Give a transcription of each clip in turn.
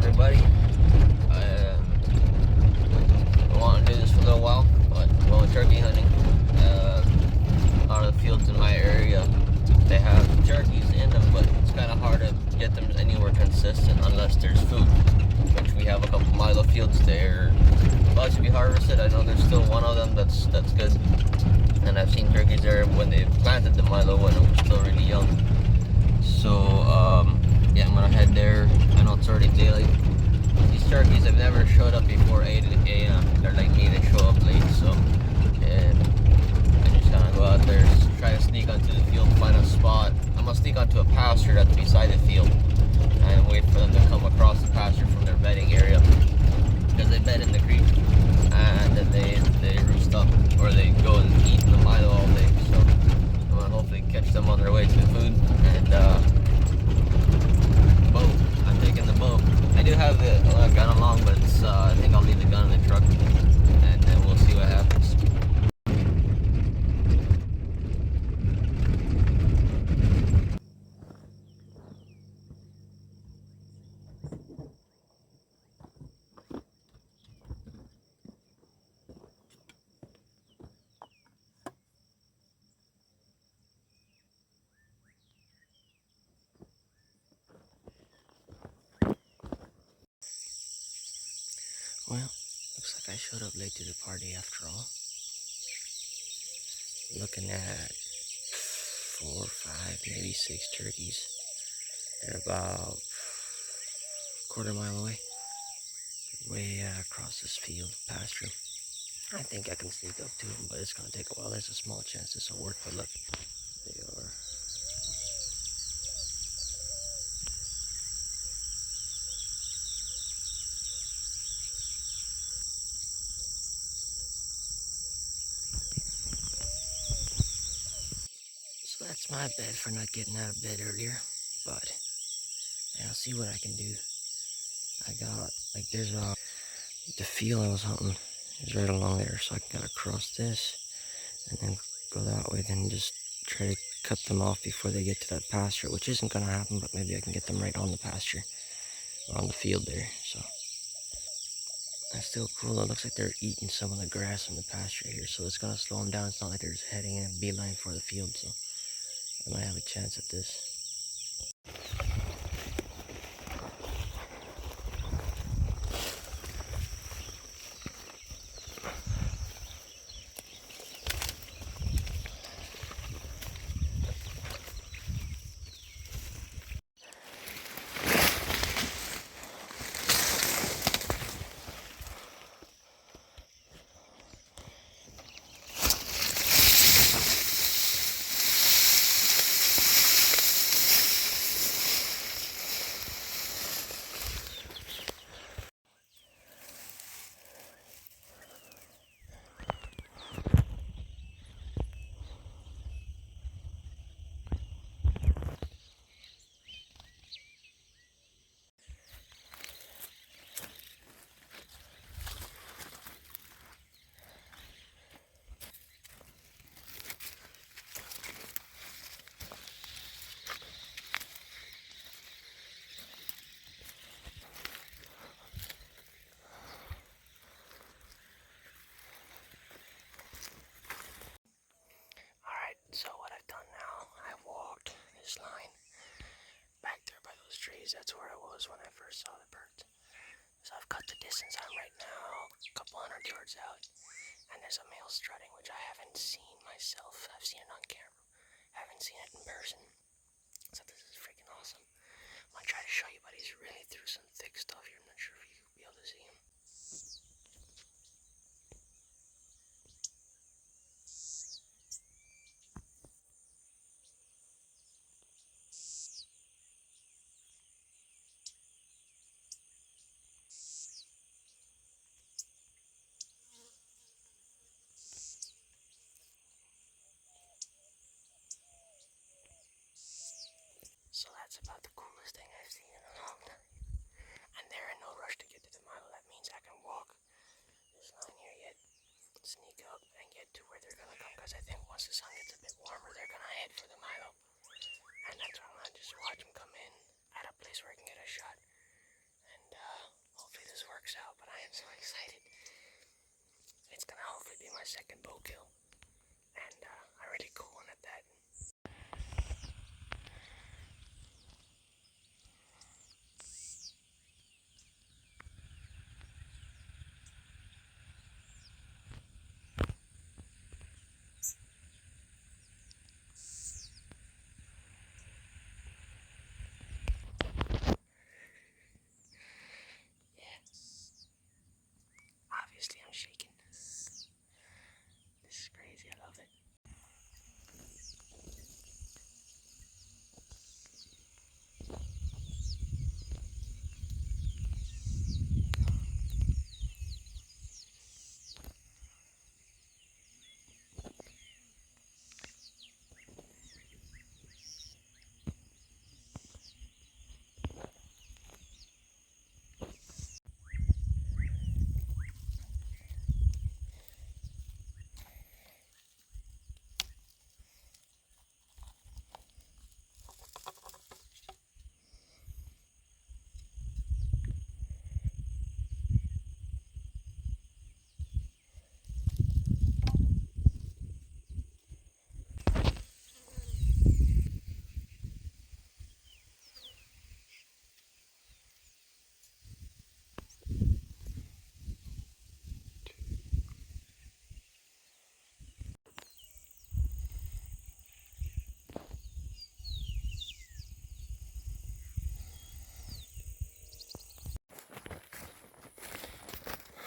everybody. I want to do this for a little while, but going turkey hunting. A lot of the fields in my area, they have turkeys in them, but it's kind of hard to get them anywhere consistent unless there's food, which we have a couple milo fields there about to be harvested. I know there's still one of them that's good, and I've seen turkeys there when they planted the milo when it was still really young. So yeah, I'm gonna head there. I know it's already daylight. These turkeys have never showed up before 8 a.m. They're like me, they show up late, so I'm just gonna go out there, try to sneak onto the field, find a spot. I'm gonna sneak onto a pasture that's beside the field and wait for them to come across the pasture from their bedding area, because they bed in the creek and then they roost up, or they go and eat in the milo all day. So I'm gonna hopefully catch them on their way to the food. And bow, I'm taking the bow. I do have the gun along, but it's I think I'll leave the gun in the truck, and then we'll see what happens. Well, looks like I showed up late to the party after all. Looking at 4, 5, maybe 6 turkeys. They're about a quarter mile away. They're way across this field pasture. I think I can sneak up to them, but it's gonna take a while. There's a small chance this will work, but look, they are. So that's my bad for not getting out of bed earlier, but I'll see what I can do. I got, like, there's the field I was hunting is right along there, so I gotta cross this and then go that way, then just try to cut them off before they get to that pasture, which isn't gonna happen, but maybe I can get them right on the pasture or on the field there. So that's still cool. It looks like they're eating some of the grass in the pasture here, so it's gonna slow them down. It's not like they're just heading in a beeline for the field, so I might have a chance at this. So what I've done now, I've walked this line back there by those trees. That's where I was when I first saw the birds. So I've cut the distance. I'm right now a couple 100 yards out, and there's a male strutting, which I haven't seen myself. I've seen it on camera. I haven't seen it in person. So this is freaking awesome. I'm gonna try to show you, but he's really through some thick stuff here. I'm not sure if you'll be able to see him.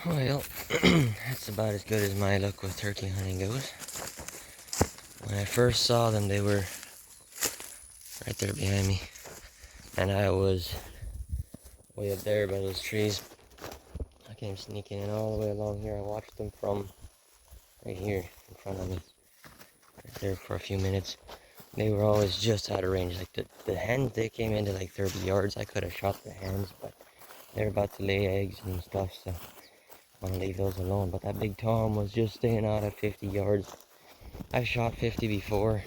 Well, that's about as good as my luck with turkey hunting goes. When I first saw them, they were right there behind me, and I was way up there by those trees. I came sneaking in all the way along here. I watched them from right here in front of me, right there for a few minutes. They were always just out of range. Like the hens, they came into like 30 yards. I could have shot the hens, but they're about to lay eggs and stuff, so I want to leave those alone. But that big tom was just staying out at 50 yards. I've shot 50 before,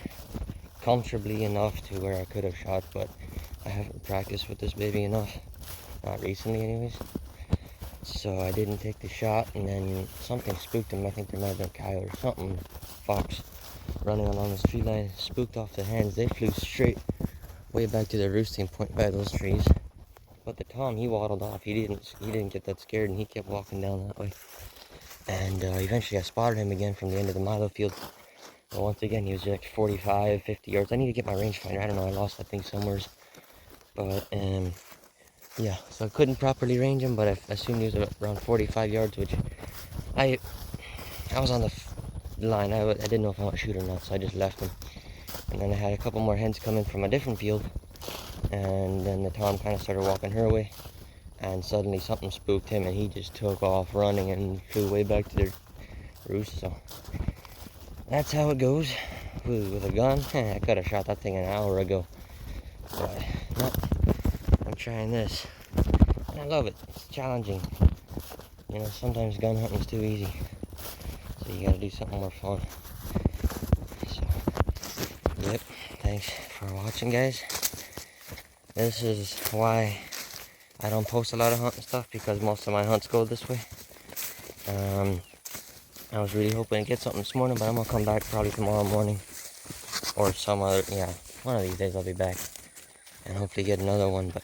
comfortably enough to where I could have shot, but I haven't practiced with this baby enough. Not recently anyways. So I didn't take the shot, and then something spooked him. I think there might have been a coyote or something, fox, running along this tree line, spooked off the hens. They flew straight way back to their roosting point by those trees. But the tom, he waddled off. He didn't get that scared, and he kept walking down that way. And eventually I spotted him again from the end of the milo field. But once again, he was like 45, 50 yards. I need to get my rangefinder. I don't know, I lost that thing somewhere. But yeah, so I couldn't properly range him, but I assumed he was around 45 yards, which I was on the line. I didn't know if I want to shoot or not, so I just left him. And then I had a couple more hens come in from a different field, and then the tom kind of started walking her way, and suddenly something spooked him, and he just took off running and flew way back to their roost. So that's how it goes with a gun. I could have shot that thing an hour ago, but no, I'm trying this, and I love it. It's challenging. You know, sometimes gun hunting's too easy, so you gotta do something more fun. So, yep, thanks for watching, guys. This is why I don't post a lot of hunting stuff, because most of my hunts go this way. I was really hoping to get something this morning, but I'm gonna come back probably tomorrow morning, or some other, yeah, one of these days I'll be back and hopefully get another one. But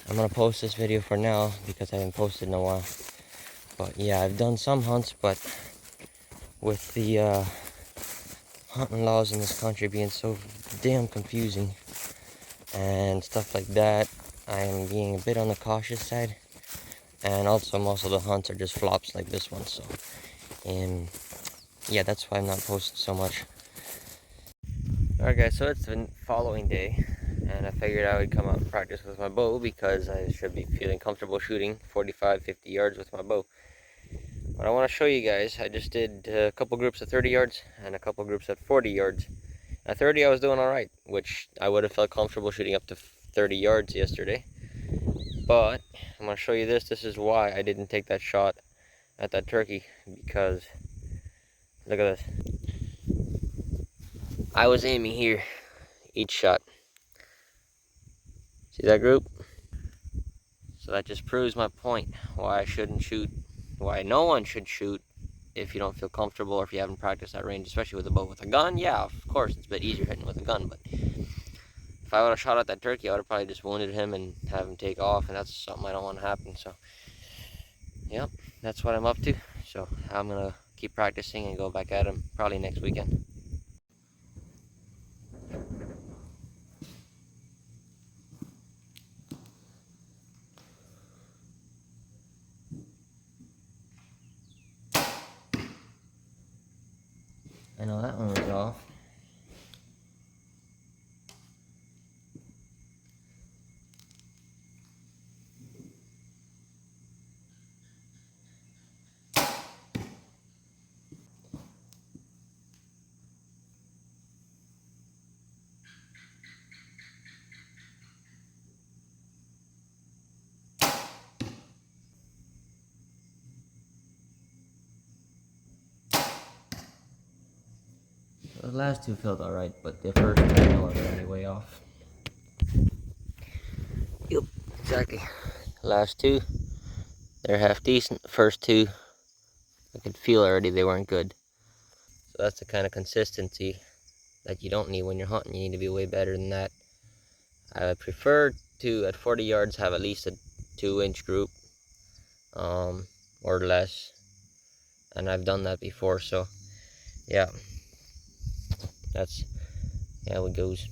I'm gonna post this video for now because I haven't posted in a while. But yeah, I've done some hunts, but with the hunting laws in this country being so damn confusing and stuff like that, I am being a bit on the cautious side. And also most of the hunts are just flops like this one, so yeah, that's why I'm not posting so much. Alright guys, so it's the following day, and I figured I would come out and practice with my bow because I should be feeling comfortable shooting 45, 50 yards with my bow. But I want to show you guys, I just did a couple groups at 30 yards and a couple groups at 40 yards. At 30 I was doing alright, which I would have felt comfortable shooting up to 30 yards yesterday. But I'm going to show you this. This is why I didn't take that shot at that turkey, because look at this. I was aiming here each shot. See that group? So that just proves my point, why I shouldn't shoot, why no one should shoot if you don't feel comfortable or if you haven't practiced that range, especially with a bow. With a gun, yeah, of course, it's a bit easier hitting with a gun, but if I would have shot at that turkey, I would have probably just wounded him and have him take off, and that's something I don't want to happen. So, yep, that's what I'm up to. So I'm going to keep practicing and go back at him probably next weekend. I know that one was off. The last two felt alright, but the first two I was anyway off. Yep, exactly. Last two, they're half decent. The first two, I could feel already they weren't good. So that's the kind of consistency that you don't need when you're hunting. You need to be way better than that. I would prefer to, at 40 yards, have at least a 2-inch group, or less. And I've done that before, so yeah, that's how it goes.